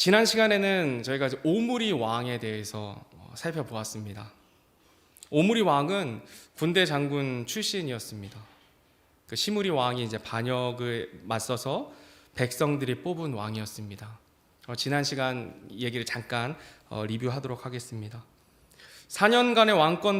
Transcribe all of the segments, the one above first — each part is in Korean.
지난 시간에는 저희가 이제 오므리 왕에 대해서 살펴보았습니다. 오므리 왕은 군대 장군 출신이었습니다. 그 시므리 왕이 이제 반역을 맞서서 백성들이 뽑은 왕이었습니다. 지난 시간 얘기를 잠깐 리뷰하도록 하겠습니다. 4년간의 왕권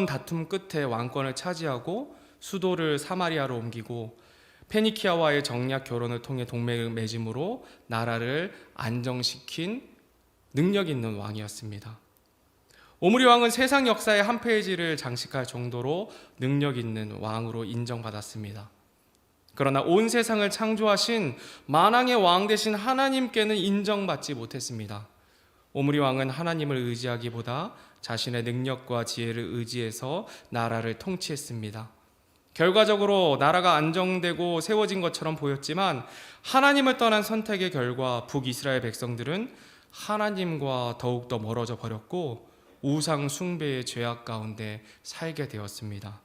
다툼 끝에 왕권을 차지하고 수도를 사마리아로 옮기고 페니키아와의 정략 결혼을 통해 동맹을 맺음으로 나라를 안정시킨 능력 있는 왕이었습니다. 오므리 왕은 세상 역사의 한 페이지를 장식할 정도로 능력 있는 왕으로 인정받았습니다. 그러나 온 세상을 창조하신 만왕의 왕 되신 하나님께는 인정받지 못했습니다. 오므리 왕은 하나님을 의지하기보다 자신의 능력과 지혜를 의지해서 나라를 통치했습니다. 결과적으로 나라가 안정되고 세워진 것처럼 보였지만 하나님을 떠난 선택의 결과 북이스라엘 백성들은 하나님과 더욱더 멀어져 버렸고 우상 숭배의 죄악 가운데 살게 되었습니다.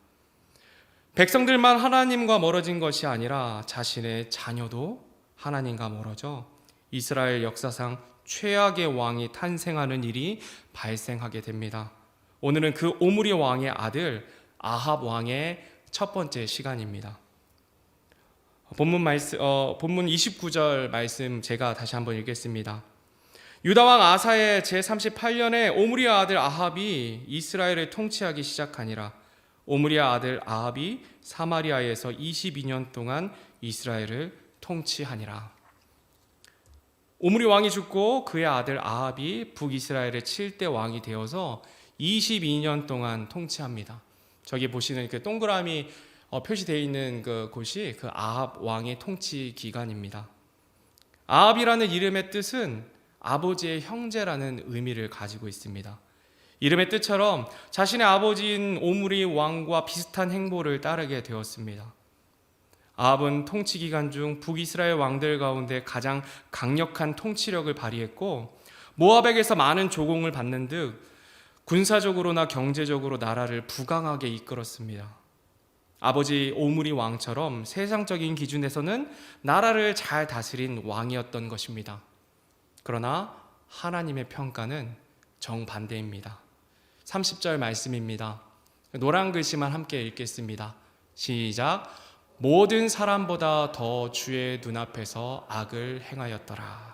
백성들만 하나님과 멀어진 것이 아니라 자신의 자녀도 하나님과 멀어져 이스라엘 역사상 최악의 왕이 탄생하는 일이 발생하게 됩니다. 오늘은 그 오므리 왕의 아들 아합 왕의 첫 번째 시간입니다. 본문 29절 말씀 제가 다시 한번 읽겠습니다. 유다왕 아사의 제38년에 오므리의 아들 아합이 이스라엘을 통치하기 시작하니라. 오므리의 아들 아합이 사마리아에서 22년 동안 이스라엘을 통치하니라. 오므리 왕이 죽고 그의 아들 아합이 북이스라엘의 7대 왕이 되어서 22년 동안 통치합니다. 저기 보시는 그 동그라미 표시되어 있는 그 곳이 그 아합 왕의 통치 기간입니다. 아합이라는 이름의 뜻은 아버지의 형제라는 의미를 가지고 있습니다. 이름의 뜻처럼 자신의 아버지인 오므리 왕과 비슷한 행보를 따르게 되었습니다. 아합은 통치 기간 중 북이스라엘 왕들 가운데 가장 강력한 통치력을 발휘했고 모압에게서 많은 조공을 받는 듯 군사적으로나 경제적으로 나라를 부강하게 이끌었습니다. 아버지 오므리 왕처럼 세상적인 기준에서는 나라를 잘 다스린 왕이었던 것입니다. 그러나 하나님의 평가는 정반대입니다. 30절 말씀입니다. 노란 글씨만 함께 읽겠습니다. 시작. 모든 사람보다 더 주의 눈앞에서 악을 행하였더라.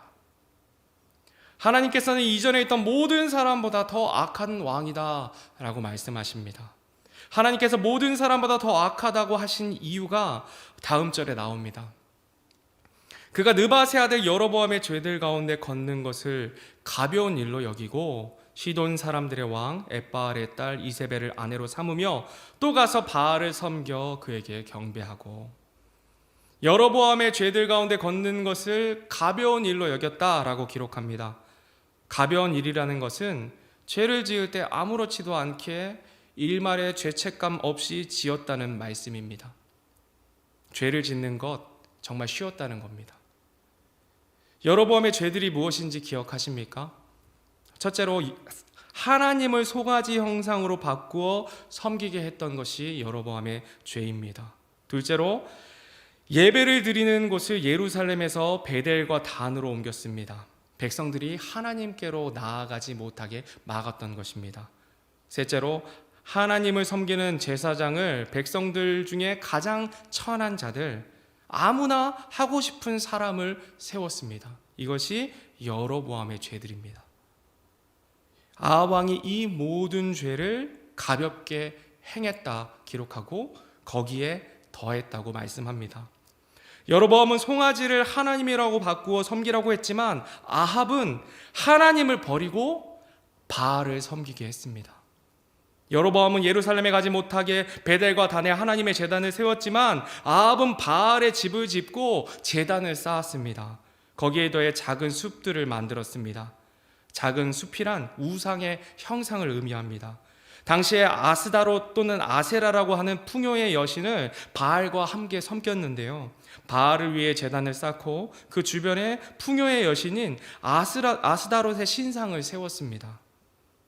하나님께서는 이전에 있던 모든 사람보다 더 악한 왕이다 라고 말씀하십니다. 하나님께서 모든 사람보다 더 악하다고 하신 이유가 다음 절에 나옵니다. 그가 느바세 아들 여로보암의 죄들 가운데 걷는 것을 가벼운 일로 여기고 시돈 사람들의 왕 엣바알의 딸 이세벨을 아내로 삼으며 또 가서 바알을 섬겨 그에게 경배하고 여로보암의 죄들 가운데 걷는 것을 가벼운 일로 여겼다라고 기록합니다. 가벼운 일이라는 것은 죄를 지을 때 아무렇지도 않게 일말의 죄책감 없이 지었다는 말씀입니다. 죄를 짓는 것 정말 쉬웠다는 겁니다. 여로보암의 죄들이 무엇인지 기억하십니까? 첫째로 하나님을 송아지 형상으로 바꾸어 섬기게 했던 것이 여로보암의 죄입니다. 둘째로 예배를 드리는 곳을 예루살렘에서 베델과 단으로 옮겼습니다. 백성들이 하나님께로 나아가지 못하게 막았던 것입니다. 셋째로 하나님을 섬기는 제사장을 백성들 중에 가장 천한 자들, 아무나 하고 싶은 사람을 세웠습니다. 이것이 여로보암의 죄들입니다. 아합 왕이 이 모든 죄를 가볍게 행했다 기록하고 거기에 더했다고 말씀합니다. 여로보암은 송아지를 하나님이라고 바꾸어 섬기라고 했지만 아합은 하나님을 버리고 바알을 섬기게 했습니다. 여로보암은 예루살렘에 가지 못하게 베델과 단에 하나님의 제단을 세웠지만 아합은 바알의 집을 짓고 제단을 쌓았습니다. 거기에 더해 작은 숲들을 만들었습니다. 작은 숲이란 우상의 형상을 의미합니다. 당시에 아스다롯 또는 아세라라고 하는 풍요의 여신을 바알과 함께 섬겼는데요. 바알을 위해 제단을 쌓고 그 주변에 풍요의 여신인 아스다롯의 신상을 세웠습니다.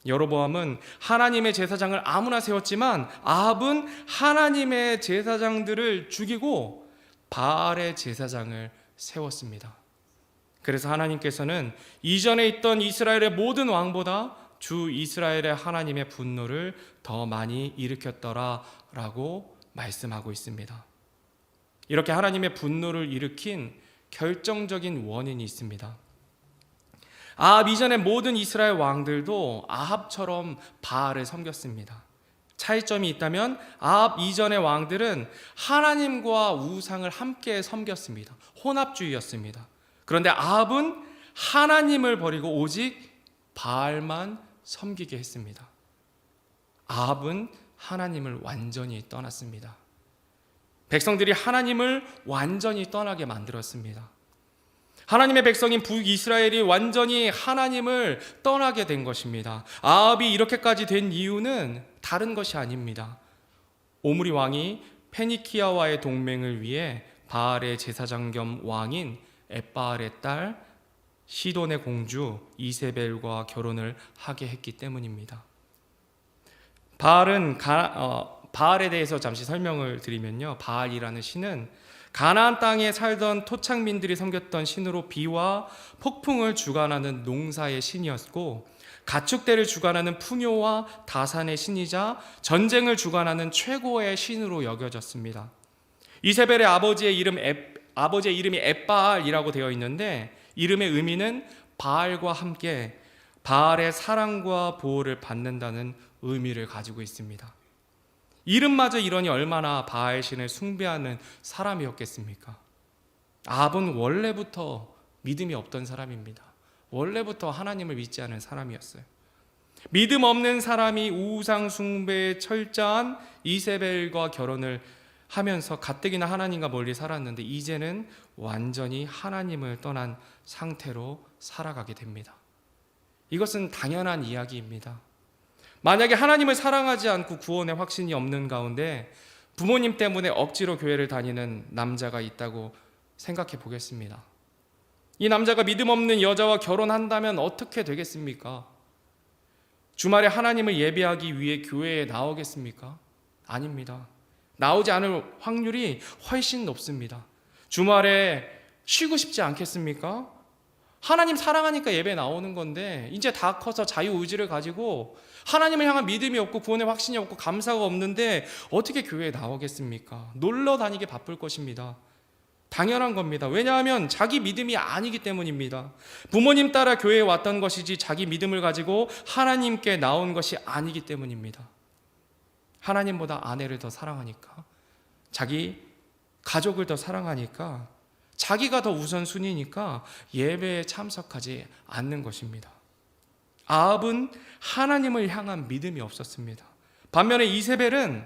여로보암은 하나님의 제사장을 아무나 세웠지만 아합은 하나님의 제사장들을 죽이고 바알의 제사장을 세웠습니다. 그래서 하나님께서는 이전에 있던 이스라엘의 모든 왕보다 주 이스라엘의 하나님의 분노를 더 많이 일으켰더라라고 말씀하고 있습니다. 이렇게 하나님의 분노를 일으킨 결정적인 원인이 있습니다. 아합 이전의 모든 이스라엘 왕들도 아합처럼 바알을 섬겼습니다. 차이점이 있다면 아합 이전의 왕들은 하나님과 우상을 함께 섬겼습니다. 혼합주의였습니다. 그런데 아합은 하나님을 버리고 오직 바알만 섬기게 했습니다. 아합은 하나님을 완전히 떠났습니다. 백성들이 하나님을 완전히 떠나게 만들었습니다. 하나님의 백성인 북이스라엘이 완전히 하나님을 떠나게 된 것입니다. 아합이 이렇게까지 된 이유는 다른 것이 아닙니다. 오므리 왕이 페니키아와의 동맹을 위해 바알의 제사장 겸 왕인 엣바알의 딸 시돈의 공주 이세벨과 결혼을 하게 했기 때문입니다. 바알에 대해서 잠시 설명을 드리면요, 바알이라는 신은 가나안 땅에 살던 토착민들이 섬겼던 신으로 비와 폭풍을 주관하는 농사의 신이었고, 가축대를 주관하는 풍요와 다산의 신이자 전쟁을 주관하는 최고의 신으로 여겨졌습니다. 이세벨의 아버지의 이름이 엣바알이라고 되어 있는데, 이름의 의미는 바알과 함께 바알의 사랑과 보호를 받는다는 의미를 가지고 있습니다. 이름마저 이러니 얼마나 바알 신을 숭배하는 사람이었겠습니까? 아합은 원래부터 믿음이 없던 사람입니다. 원래부터 하나님을 믿지 않은 사람이었어요. 믿음 없는 사람이 우상 숭배에 철저한 이세벨과 결혼을 하면서 가뜩이나 하나님과 멀리 살았는데, 이제는 완전히 하나님을 떠난 상태로 살아가게 됩니다. 이것은 당연한 이야기입니다. 만약에 하나님을 사랑하지 않고 구원의 확신이 없는 가운데 부모님 때문에 억지로 교회를 다니는 남자가 있다고 생각해 보겠습니다. 이 남자가 믿음 없는 여자와 결혼한다면 어떻게 되겠습니까? 주말에 하나님을 예배하기 위해 교회에 나오겠습니까? 아닙니다. 나오지 않을 확률이 훨씬 높습니다. 주말에 쉬고 싶지 않겠습니까? 하나님 사랑하니까 예배 나오는 건데, 이제 다 커서 자유의지를 가지고 하나님을 향한 믿음이 없고 구원의 확신이 없고 감사가 없는데 어떻게 교회에 나오겠습니까? 놀러 다니기 바쁠 것입니다. 당연한 겁니다. 왜냐하면 자기 믿음이 아니기 때문입니다. 부모님 따라 교회에 왔던 것이지 자기 믿음을 가지고 하나님께 나온 것이 아니기 때문입니다. 하나님보다 아내를 더 사랑하니까, 자기 가족을 더 사랑하니까, 자기가 더 우선순위니까 예배에 참석하지 않는 것입니다. 아합은 하나님을 향한 믿음이 없었습니다. 반면에 이세벨은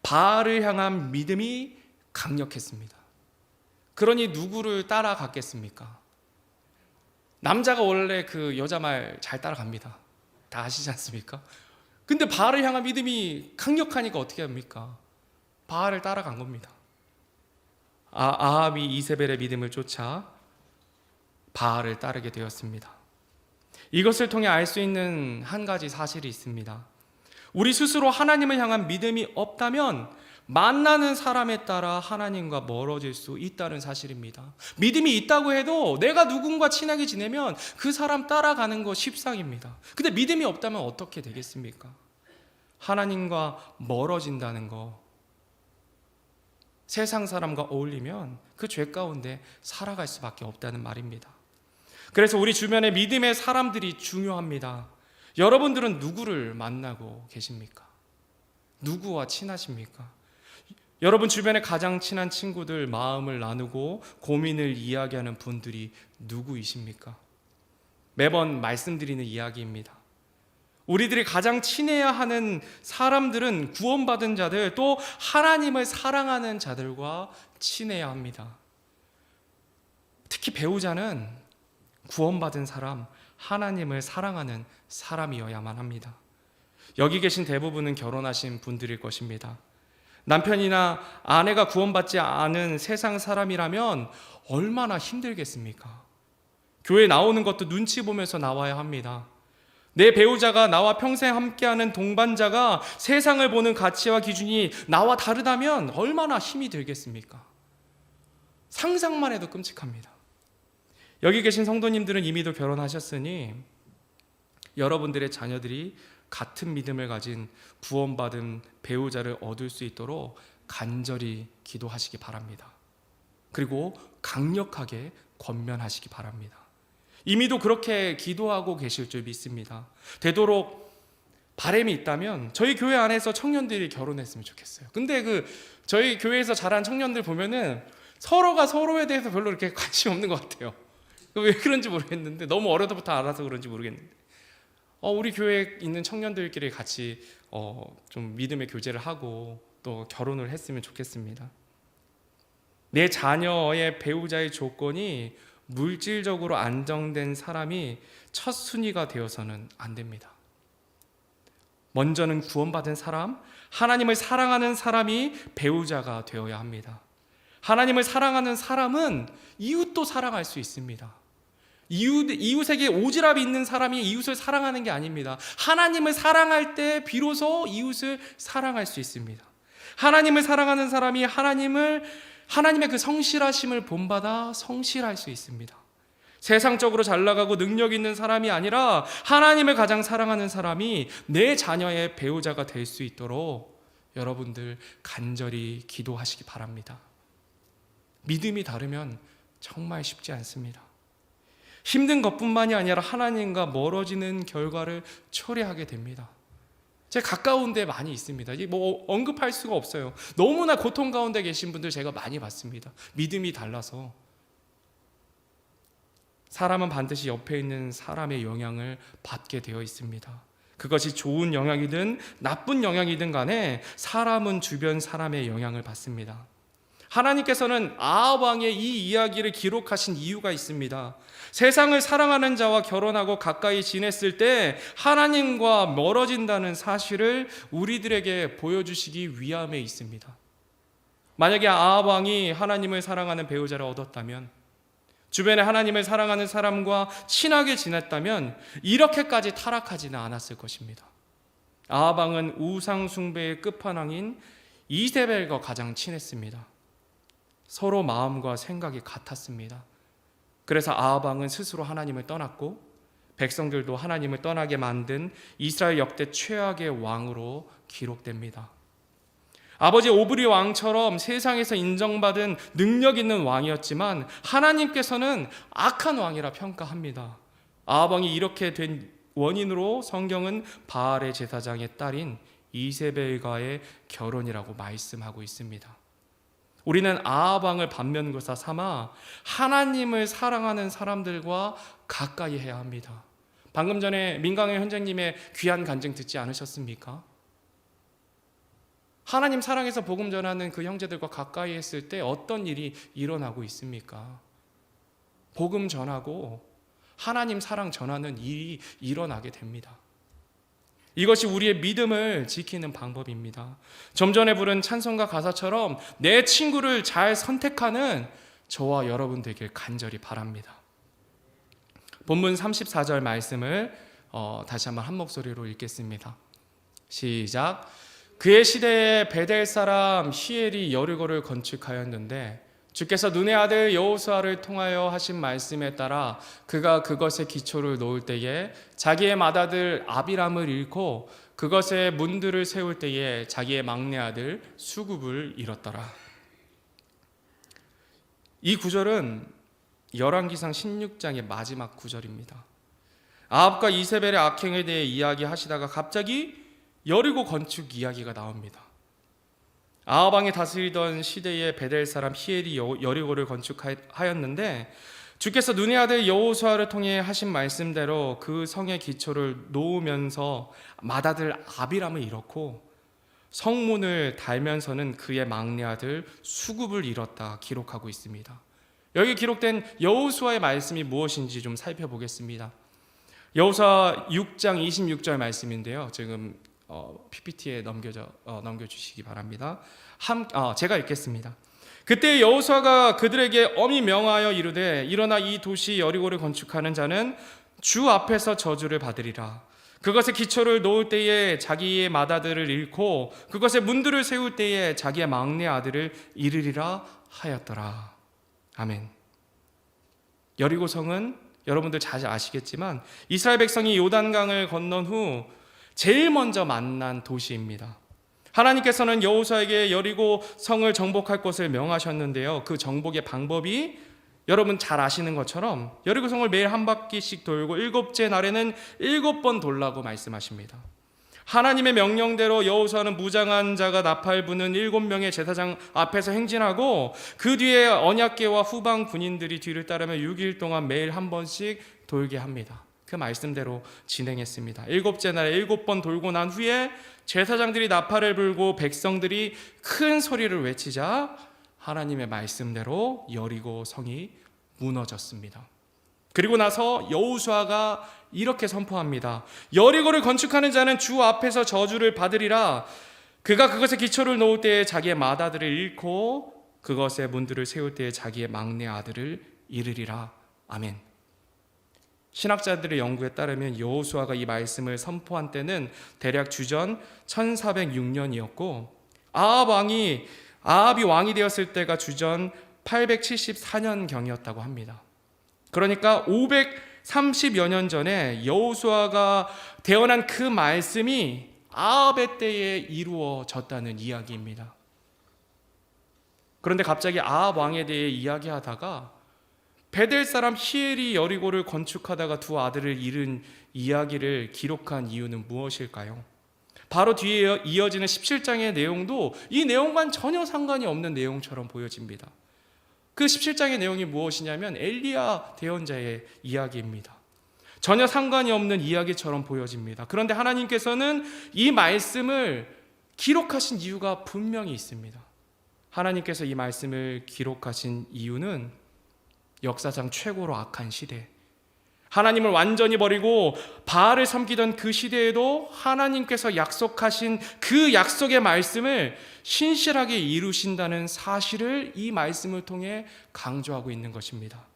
바알을 향한 믿음이 강력했습니다. 그러니 누구를 따라갔겠습니까? 남자가 원래 그 여자 말 잘 따라갑니다. 다 아시지 않습니까? 근데 바알을 향한 믿음이 강력하니까 어떻게 합니까? 바알을 따라간 겁니다. 아합이 이세벨의 믿음을 쫓아 바알을 따르게 되었습니다. 이것을 통해 알 수 있는 한 가지 사실이 있습니다. 우리 스스로 하나님을 향한 믿음이 없다면 만나는 사람에 따라 하나님과 멀어질 수 있다는 사실입니다. 믿음이 있다고 해도 내가 누군가 친하게 지내면 그 사람 따라가는 거 십상입니다. 근데 믿음이 없다면 어떻게 되겠습니까? 하나님과 멀어진다는 거, 세상 사람과 어울리면 그 죄 가운데 살아갈 수밖에 없다는 말입니다. 그래서 우리 주변에 믿음의 사람들이 중요합니다. 여러분들은 누구를 만나고 계십니까? 누구와 친하십니까? 여러분 주변에 가장 친한 친구들, 마음을 나누고 고민을 이야기하는 분들이 누구이십니까? 매번 말씀드리는 이야기입니다. 우리들이 가장 친해야 하는 사람들은 구원받은 자들, 또 하나님을 사랑하는 자들과 친해야 합니다. 특히 배우자는 구원받은 사람, 하나님을 사랑하는 사람이어야만 합니다. 여기 계신 대부분은 결혼하신 분들일 것입니다. 남편이나 아내가 구원받지 않은 세상 사람이라면 얼마나 힘들겠습니까? 교회 나오는 것도 눈치 보면서 나와야 합니다. 내 배우자가, 나와 평생 함께하는 동반자가 세상을 보는 가치와 기준이 나와 다르다면 얼마나 힘이 들겠습니까? 상상만 해도 끔찍합니다. 여기 계신 성도님들은 이미도 결혼하셨으니 여러분들의 자녀들이 같은 믿음을 가진 구원받은 배우자를 얻을 수 있도록 간절히 기도하시기 바랍니다. 그리고 강력하게 권면하시기 바랍니다. 이미도 그렇게 기도하고 계실 줄 믿습니다. 되도록 바람이 있다면 저희 교회 안에서 청년들이 결혼했으면 좋겠어요. 근데 저희 교회에서 자란 청년들 보면은 서로가 서로에 대해서 별로 이렇게 관심 없는 것 같아요. 왜 그런지 모르겠는데, 너무 어려서부터 알아서 그런지 모르겠는데, 우리 교회에 있는 청년들끼리 같이 좀 믿음의 교제를 하고 또 결혼을 했으면 좋겠습니다. 내 자녀의 배우자의 조건이 물질적으로 안정된 사람이 첫 순위가 되어서는 안 됩니다. 먼저는 구원받은 사람, 하나님을 사랑하는 사람이 배우자가 되어야 합니다. 하나님을 사랑하는 사람은 이웃도 사랑할 수 있습니다. 이웃에게 오지랖이 있는 사람이 이웃을 사랑하는 게 아닙니다. 하나님을 사랑할 때 비로소 이웃을 사랑할 수 있습니다. 하나님을 사랑하는 사람이 하나님의 그 성실하심을 본받아 성실할 수 있습니다. 세상적으로 잘 나가고 능력 있는 사람이 아니라 하나님을 가장 사랑하는 사람이 내 자녀의 배우자가 될 수 있도록 여러분들 간절히 기도하시기 바랍니다. 믿음이 다르면 정말 쉽지 않습니다. 힘든 것뿐만이 아니라 하나님과 멀어지는 결과를 초래하게 됩니다. 제가 가까운 데 많이 있습니다. 언급할 수가 없어요. 너무나 고통 가운데 계신 분들 제가 많이 봤습니다. 믿음이 달라서. 사람은 반드시 옆에 있는 사람의 영향을 받게 되어 있습니다. 그것이 좋은 영향이든 나쁜 영향이든 간에 사람은 주변 사람의 영향을 받습니다. 하나님께서는 아합 왕의 이 이야기를 기록하신 이유가 있습니다. 세상을 사랑하는 자와 결혼하고 가까이 지냈을 때 하나님과 멀어진다는 사실을 우리들에게 보여주시기 위함에 있습니다. 만약에 아합 왕이 하나님을 사랑하는 배우자를 얻었다면, 주변에 하나님을 사랑하는 사람과 친하게 지냈다면 이렇게까지 타락하지는 않았을 것입니다. 아합 왕은 우상 숭배의 끝판왕인 이세벨과 가장 친했습니다. 서로 마음과 생각이 같았습니다. 그래서 아합 왕은 스스로 하나님을 떠났고 백성들도 하나님을 떠나게 만든 이스라엘 역대 최악의 왕으로 기록됩니다. 아버지 오브리 왕처럼 세상에서 인정받은 능력 있는 왕이었지만 하나님께서는 악한 왕이라 평가합니다. 아합 왕이 이렇게 된 원인으로 성경은 바알의 제사장의 딸인 이세벨과의 결혼이라고 말씀하고 있습니다. 우리는 아합 왕을 반면교사 삼아 하나님을 사랑하는 사람들과 가까이 해야 합니다. 방금 전에 민강현 현장님의 귀한 간증 듣지 않으셨습니까? 하나님 사랑해서 복음 전하는 그 형제들과 가까이 했을 때 어떤 일이 일어나고 있습니까? 복음 전하고 하나님 사랑 전하는 일이 일어나게 됩니다. 이것이 우리의 믿음을 지키는 방법입니다. 좀 전에 부른 찬송가 가사처럼 내 친구를 잘 선택하는 저와 여러분 되길 간절히 바랍니다. 본문 34절 말씀을 다시 한번 한 목소리로 읽겠습니다. 시작. 그의 시대에 베델 사람 히엘이 여리고를 건축하였는데 주께서 눈의 아들 여호수아를 통하여 하신 말씀에 따라 그가 그것에 기초를 놓을 때에 자기의 맏아들 아비람을 잃고 그것에 문들을 세울 때에 자기의 막내 아들 수굽을 잃었더라. 이 구절은 열왕기상 16장의 마지막 구절입니다. 아합과 이세벨의 악행에 대해 이야기하시다가 갑자기 여리고 건축 이야기가 나옵니다. 아합 왕이 다스리던 시대에 베델 사람 히엘이 여리고를 건축하였는데 주께서 눈의 아들 여호수아를 통해 하신 말씀대로 그 성의 기초를 놓으면서 맏아들 아비람을 잃었고 성문을 달면서는 그의 막내 아들 수굽을 잃었다 기록하고 있습니다. 여기 기록된 여호수아의 말씀이 무엇인지 좀 살펴보겠습니다. 여호수아 6장 26절 말씀인데요. 지금 PPT에 넘겨주시기 바랍니다. 제가 읽겠습니다. 그때 여호수아가 그들에게 엄히 명하여 이르되 일어나 이 도시 여리고를 건축하는 자는 주 앞에서 저주를 받으리라. 그것의 기초를 놓을 때에 자기의 맏아들을 잃고 그것의 문들을 세울 때에 자기의 막내 아들을 잃으리라 하였더라. 아멘. 여리고성은 여러분들 잘 아시겠지만 이스라엘 백성이 요단강을 건넌 후 제일 먼저 만난 도시입니다. 하나님께서는 여호수아에게 여리고 성을 정복할 것을 명하셨는데요. 그 정복의 방법이 여러분 잘 아시는 것처럼 여리고 성을 매일 한 바퀴씩 돌고 일곱째 날에는 7번 돌라고 말씀하십니다. 하나님의 명령대로 여호수아는 무장한 자가 나팔 부는 7명의 제사장 앞에서 행진하고 그 뒤에 언약궤와 후방 군인들이 뒤를 따르며 6일 동안 매일 한 번씩 돌게 합니다. 그 말씀대로 진행했습니다. 7째 날에 7번 돌고 난 후에 제사장들이 나팔을 불고 백성들이 큰 소리를 외치자 하나님의 말씀대로 여리고 성이 무너졌습니다. 그리고 나서 여호수아가 이렇게 선포합니다. 여리고를 건축하는 자는 주 앞에서 저주를 받으리라. 그가 그것에 기초를 놓을 때에 자기의 맏아들을 잃고 그것의 문들을 세울 때에 자기의 막내 아들을 잃으리라. 아멘. 신학자들의 연구에 따르면 여호수아가 이 말씀을 선포한 때는 대략 주전 1406년이었고 아합이 왕이 되었을 때가 주전 874년경이었다고 합니다. 그러니까 530여 년 전에 여호수아가 대언한 그 말씀이 아합의 때에 이루어졌다는 이야기입니다. 그런데 갑자기 아합 왕에 대해 이야기하다가 베델 사람 히엘이 여리고를 건축하다가 두 아들을 잃은 이야기를 기록한 이유는 무엇일까요? 바로 뒤에 이어지는 17장의 내용도 이 내용과는 전혀 상관이 없는 내용처럼 보여집니다. 그 17장의 내용이 무엇이냐면 엘리야 대언자의 이야기입니다. 전혀 상관이 없는 이야기처럼 보여집니다. 그런데 하나님께서는 이 말씀을 기록하신 이유가 분명히 있습니다. 하나님께서 이 말씀을 기록하신 이유는 역사상 최고로 악한 시대, 하나님을 완전히 버리고 바알을 섬기던 그 시대에도 하나님께서 약속하신 그 약속의 말씀을 신실하게 이루신다는 사실을 이 말씀을 통해 강조하고 있는 것입니다.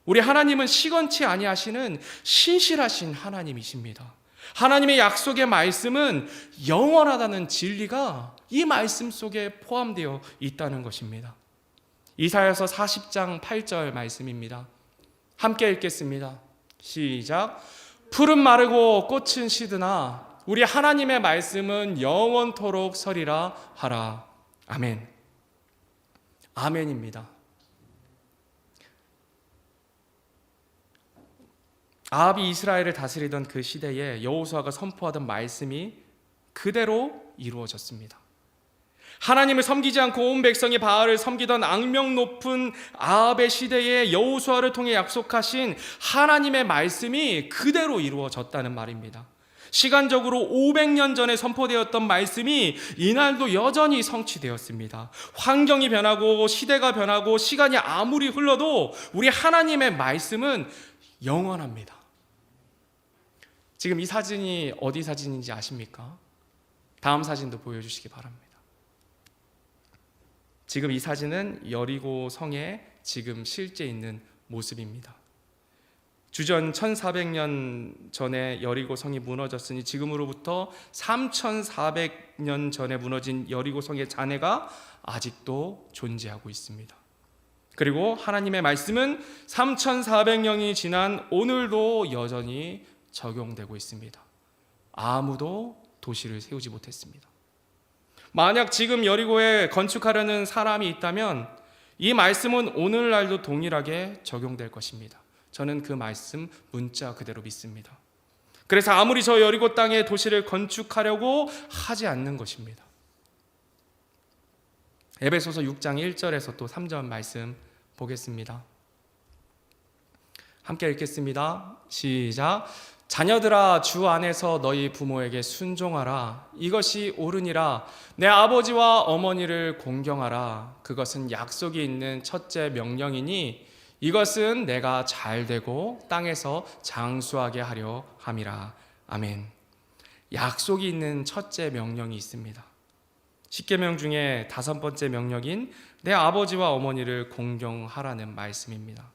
우리 하나님은 시건치 아니하시는 신실하신 하나님이십니다. 하나님의 약속의 말씀은 영원하다는 진리가 이 말씀 속에 포함되어 있다는 것입니다. 이사야서 40장 8절 말씀입니다. 함께 읽겠습니다. 시작. 풀은 마르고 꽃은 시드나 우리 하나님의 말씀은 영원토록 서리라 하라. 아멘. 아멘입니다. 아합이 이스라엘을 다스리던 그 시대에 여호수아가 선포하던 말씀이 그대로 이루어졌습니다. 하나님을 섬기지 않고 온 백성이 바알을 섬기던 악명 높은 아합의 시대에 여호수아를 통해 약속하신 하나님의 말씀이 그대로 이루어졌다는 말입니다. 시간적으로 500년 전에 선포되었던 말씀이 이날도 여전히 성취되었습니다. 환경이 변하고 시대가 변하고 시간이 아무리 흘러도 우리 하나님의 말씀은 영원합니다. 지금 이 사진이 어디 사진인지 아십니까? 다음 사진도 보여주시기 바랍니다. 지금 이 사진은 여리고 성에 지금 실제 있는 모습입니다. 주전 1400년 전에 여리고 성이 무너졌으니 지금으로부터 3400년 전에 무너진 여리고 성의 잔해가 아직도 존재하고 있습니다. 그리고 하나님의 말씀은 3400년이 지난 오늘도 여전히 적용되고 있습니다. 아무도 도시를 세우지 못했습니다. 만약 지금 여리고에 건축하려는 사람이 있다면 이 말씀은 오늘날도 동일하게 적용될 것입니다. 저는 그 말씀 문자 그대로 믿습니다. 그래서 아무리 저 여리고 땅에 도시를 건축하려고 하지 않는 것입니다. 에베소서 6장 1절에서 또 3절 말씀 보겠습니다. 함께 읽겠습니다. 시작. 자녀들아 주 안에서 너희 부모에게 순종하라. 이것이 옳으니라. 내 아버지와 어머니를 공경하라. 그것은 약속이 있는 첫째 명령이니 이것은 내가 잘되고 땅에서 장수하게 하려 함이라. 아멘. 약속이 있는 첫째 명령이 있습니다. 10계명 중에 5번째 명령인 내 아버지와 어머니를 공경하라는 말씀입니다.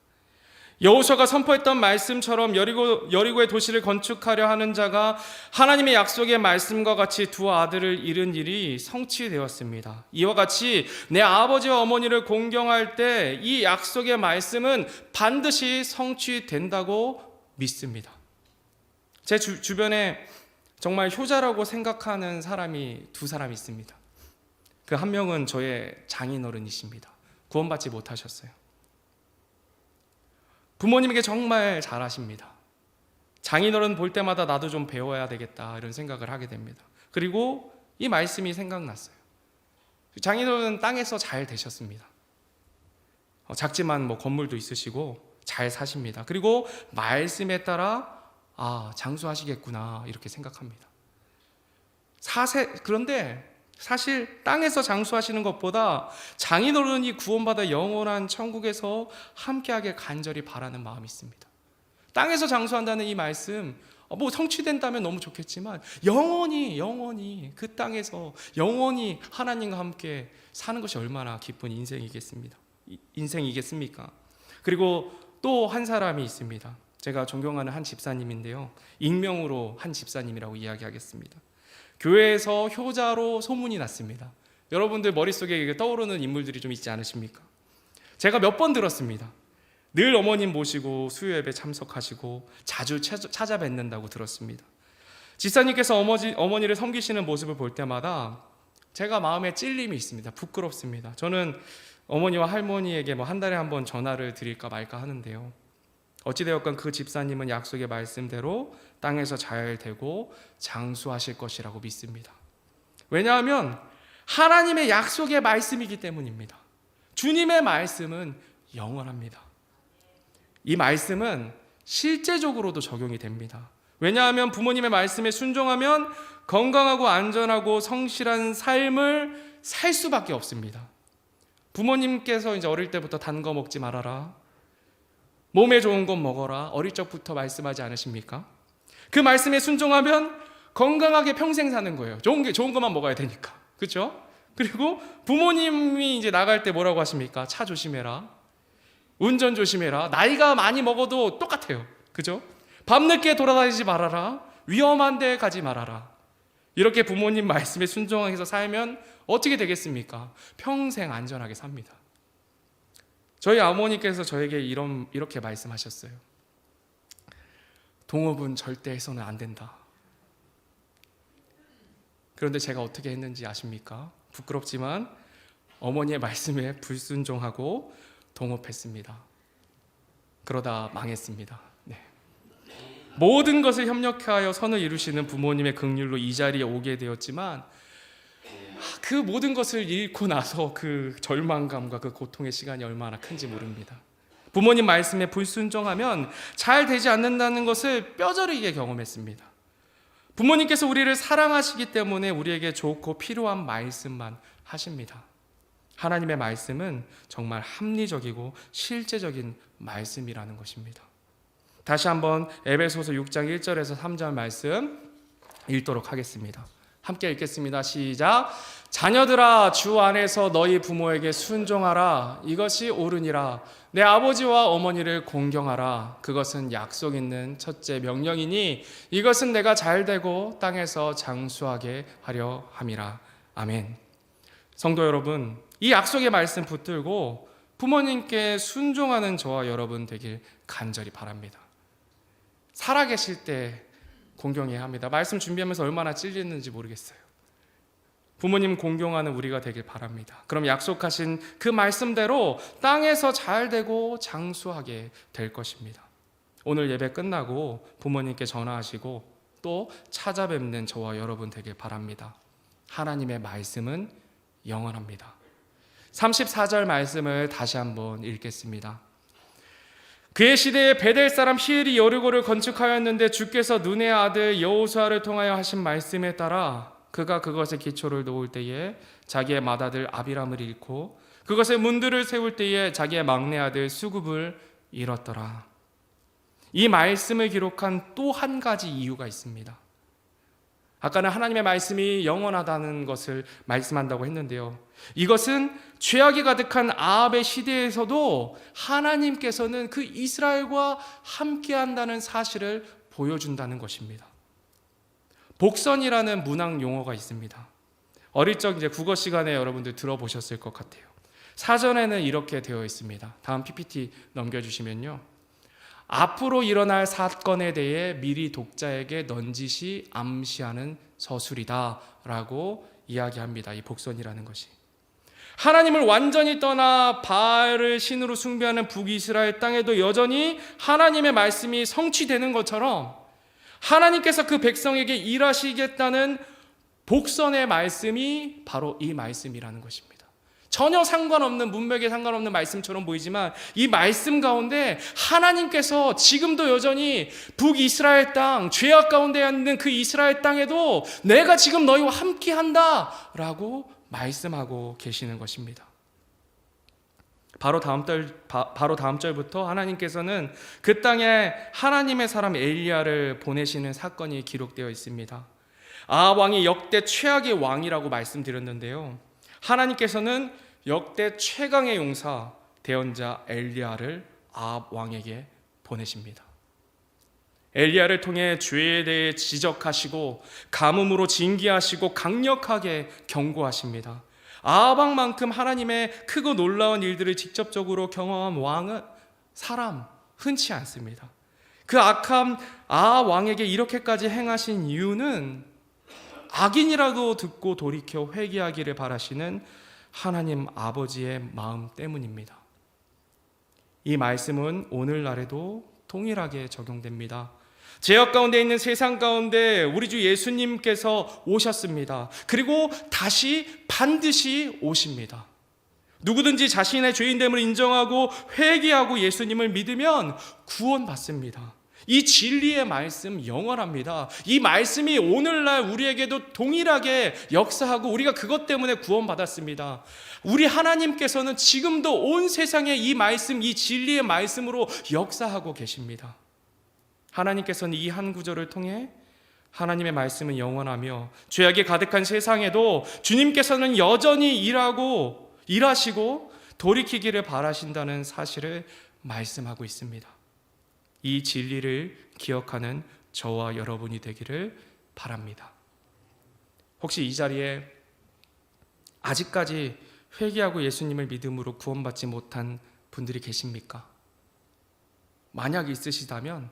여호수아가 선포했던 말씀처럼 여리고의 도시를 건축하려 하는 자가 하나님의 약속의 말씀과 같이 두 아들을 잃은 일이 성취되었습니다. 이와 같이 내 아버지와 어머니를 공경할 때 이 약속의 말씀은 반드시 성취된다고 믿습니다. 제 주변에 정말 효자라고 생각하는 사람이 두 사람이 있습니다. 그 한 명은 저의 장인어른이십니다. 구원받지 못하셨어요. 부모님에게 정말 잘하십니다. 장인어른 볼 때마다 나도 좀 배워야 되겠다 이런 생각을 하게 됩니다. 그리고 이 말씀이 생각났어요. 장인어른은 땅에서 잘 되셨습니다. 작지만 건물도 있으시고 잘 사십니다. 그리고 말씀에 따라 장수하시겠구나 이렇게 생각합니다. 그런데 사실 땅에서 장수하시는 것보다 장인어른이 구원받아 영원한 천국에서 함께하게 간절히 바라는 마음이 있습니다. 땅에서 장수한다는 이 말씀 성취된다면 너무 좋겠지만 영원히 그 땅에서 영원히 하나님과 함께 사는 것이 얼마나 기쁜 인생이겠습니까? 그리고 또 한 사람이 있습니다. 제가 존경하는 한 집사님인데요, 익명으로 한 집사님이라고 이야기하겠습니다. 교회에서 효자로 소문이 났습니다. 여러분들 머릿속에 떠오르는 인물들이 좀 있지 않으십니까? 제가 몇 번 들었습니다. 늘 어머님 모시고 수요 예배 참석하시고 자주 찾아뵙는다고 들었습니다. 집사님께서 어머니를 섬기시는 모습을 볼 때마다 제가 마음에 찔림이 있습니다. 부끄럽습니다. 저는 어머니와 할머니에게 한 달에 한 번 전화를 드릴까 말까 하는데요, 어찌되었건 그 집사님은 약속의 말씀대로 땅에서 잘 되고 장수하실 것이라고 믿습니다. 왜냐하면 하나님의 약속의 말씀이기 때문입니다. 주님의 말씀은 영원합니다. 이 말씀은 실제적으로도 적용이 됩니다. 왜냐하면 부모님의 말씀에 순종하면 건강하고 안전하고 성실한 삶을 살 수밖에 없습니다. 부모님께서 이제 어릴 때부터 단 거 먹지 말아라, 몸에 좋은 것 먹어라, 어릴 적부터 말씀하지 않으십니까? 그 말씀에 순종하면 건강하게 평생 사는 거예요. 좋은 것만 먹어야 되니까. 그렇죠? 그리고 부모님이 이제 나갈 때 뭐라고 하십니까? 차 조심해라, 운전 조심해라. 나이가 많이 먹어도 똑같아요. 그죠? 밤늦게 돌아다니지 말아라, 위험한 데 가지 말아라. 이렇게 부모님 말씀에 순종해서 살면 어떻게 되겠습니까? 평생 안전하게 삽니다. 저희 어머니께서 저에게 이렇게 말씀하셨어요. 동업은 절대 해서는 안 된다. 그런데 제가 어떻게 했는지 아십니까? 부끄럽지만 어머니의 말씀에 불순종하고 동업했습니다. 그러다 망했습니다. 네. 모든 것을 협력하여 선을 이루시는 부모님의 긍휼로 이 자리에 오게 되었지만 그 모든 것을 잃고 나서 그 절망감과 그 고통의 시간이 얼마나 큰지 모릅니다. 부모님 말씀에 불순종하면 잘 되지 않는다는 것을 뼈저리게 경험했습니다. 부모님께서 우리를 사랑하시기 때문에 우리에게 좋고 필요한 말씀만 하십니다. 하나님의 말씀은 정말 합리적이고 실제적인 말씀이라는 것입니다. 다시 한번 에베소서 6장 1절에서 3절 말씀 읽도록 하겠습니다. 함께 읽겠습니다. 시작. 자녀들아, 주 안에서 너희 부모에게 순종하라. 이것이 옳으니라. 내 아버지와 어머니를 공경하라. 그것은 약속 있는 첫째 명령이니 이것은 내가 잘되고 땅에서 장수하게 하려 함이라. 아멘. 성도 여러분, 이 약속의 말씀 붙들고 부모님께 순종하는 저와 여러분 되길 간절히 바랍니다. 살아계실 때 공경해야 합니다. 말씀 준비하면서 얼마나 찔리는지 모르겠어요. 부모님 공경하는 우리가 되길 바랍니다. 그럼 약속하신 그 말씀대로 땅에서 잘 되고 장수하게 될 것입니다. 오늘 예배 끝나고 부모님께 전화하시고 또 찾아뵙는 저와 여러분 되길 바랍니다. 하나님의 말씀은 영원합니다. 34절 말씀을 다시 한번 읽겠습니다. 그의 시대에 베델 사람 히엘이 여리고를 건축하였는데 주께서 눈의 아들 여호수아를 통하여 하신 말씀에 따라 그가 그것에 기초를 놓을 때에 자기의 맏아들 아비람을 잃고 그것의 문들을 세울 때에 자기의 막내 아들 수굽을 잃었더라. 이 말씀을 기록한 또 한 가지 이유가 있습니다. 아까는 하나님의 말씀이 영원하다는 것을 말씀한다고 했는데요. 이것은 죄악이 가득한 아합의 시대에서도 하나님께서는 그 이스라엘과 함께한다는 사실을 보여준다는 것입니다. 복선이라는 문학 용어가 있습니다. 어릴 적 이제 국어 시간에 여러분들 들어보셨을 것 같아요. 사전에는 이렇게 되어 있습니다. 다음 PPT 넘겨주시면요. 앞으로 일어날 사건에 대해 미리 독자에게 넌지시 암시하는 서술이다 라고 이야기합니다. 이 복선이라는 것이. 하나님을 완전히 떠나 바알을 신으로 숭배하는 북이스라엘 땅에도 여전히 하나님의 말씀이 성취되는 것처럼 하나님께서 그 백성에게 일하시겠다는 복선의 말씀이 바로 이 말씀이라는 것입니다. 전혀 상관없는, 문맥에 상관없는 말씀처럼 보이지만 이 말씀 가운데 하나님께서 지금도 여전히 북이스라엘 땅, 죄악 가운데 있는 그 이스라엘 땅에도 내가 지금 너희와 함께한다 라고 말씀하고 계시는 것입니다. 바로 다음 절부터 하나님께서는 그 땅에 하나님의 사람 엘리야를 보내시는 사건이 기록되어 있습니다. 아합 왕이 역대 최악의 왕이라고 말씀드렸는데요. 하나님께서는 역대 최강의 용사 대언자 엘리야를 아합 왕에게 보내십니다. 엘리야를 통해 죄에 대해 지적하시고 가뭄으로 징계하시고 강력하게 경고하십니다. 아합 왕만큼 하나님의 크고 놀라운 일들을 직접적으로 경험한 왕은 사람 흔치 않습니다. 그 악한 아합 왕에게 이렇게까지 행하신 이유는 악인이라도 듣고 돌이켜 회개하기를 바라시는 하나님 아버지의 마음 때문입니다. 이 말씀은 오늘날에도 동일하게 적용됩니다. 죄악 가운데 있는 세상 가운데 우리 주 예수님께서 오셨습니다. 그리고 다시 반드시 오십니다. 누구든지 자신의 죄인됨을 인정하고 회개하고 예수님을 믿으면 구원받습니다. 이 진리의 말씀 영원합니다. 이 말씀이 오늘날 우리에게도 동일하게 역사하고 우리가 그것 때문에 구원받았습니다. 우리 하나님께서는 지금도 온 세상에 이 말씀, 이 진리의 말씀으로 역사하고 계십니다. 하나님께서는 이 한 구절을 통해 하나님의 말씀은 영원하며 죄악이 가득한 세상에도 주님께서는 여전히 일하시고 돌이키기를 바라신다는 사실을 말씀하고 있습니다. 이 진리를 기억하는 저와 여러분이 되기를 바랍니다. 혹시 이 자리에 아직까지 회개하고 예수님을 믿음으로 구원받지 못한 분들이 계십니까? 만약 있으시다면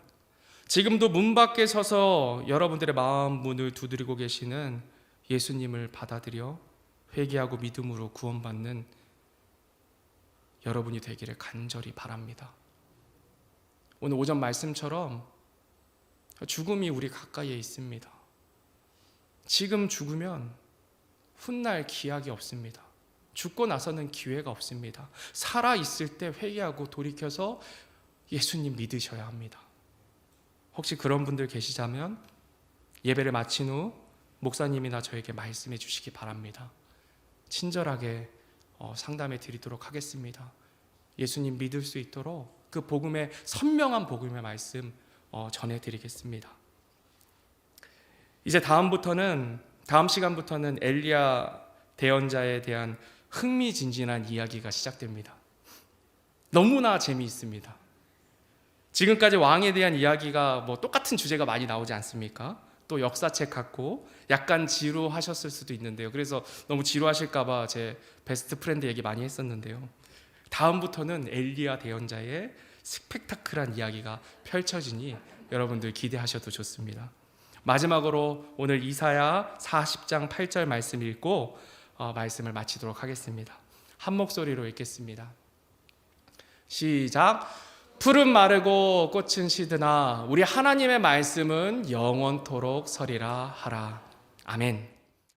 지금도 문 밖에 서서 여러분들의 마음 문을 두드리고 계시는 예수님을 받아들여 회개하고 믿음으로 구원받는 여러분이 되기를 간절히 바랍니다. 오늘 오전 말씀처럼 죽음이 우리 가까이에 있습니다. 지금 죽으면 훗날 기약이 없습니다. 죽고 나서는 기회가 없습니다. 살아있을 때 회개하고 돌이켜서 예수님 믿으셔야 합니다. 혹시 그런 분들 계시자면 예배를 마친 후 목사님이나 저에게 말씀해 주시기 바랍니다. 친절하게 상담해 드리도록 하겠습니다. 예수님 믿을 수 있도록 그 복음의 선명한 복음의 말씀 전해드리겠습니다. 이제 다음 시간부터는 엘리야 대언자에 대한 흥미진진한 이야기가 시작됩니다. 너무나 재미있습니다. 지금까지 왕에 대한 이야기가 똑같은 주제가 많이 나오지 않습니까? 또 역사책 같고 약간 지루하셨을 수도 있는데요. 그래서 너무 지루하실까봐 제 베스트 프렌드 얘기 많이 했었는데요. 다음부터는 엘리야 대언자의 스펙타클한 이야기가 펼쳐지니 여러분들 기대하셔도 좋습니다. 마지막으로 오늘 이사야 40장 8절 말씀 읽고 말씀을 마치도록 하겠습니다. 한 목소리로 읽겠습니다. 시작. 풀은 마르고 꽃은 시드나 우리 하나님의 말씀은 영원토록 서리라 하라. 아멘.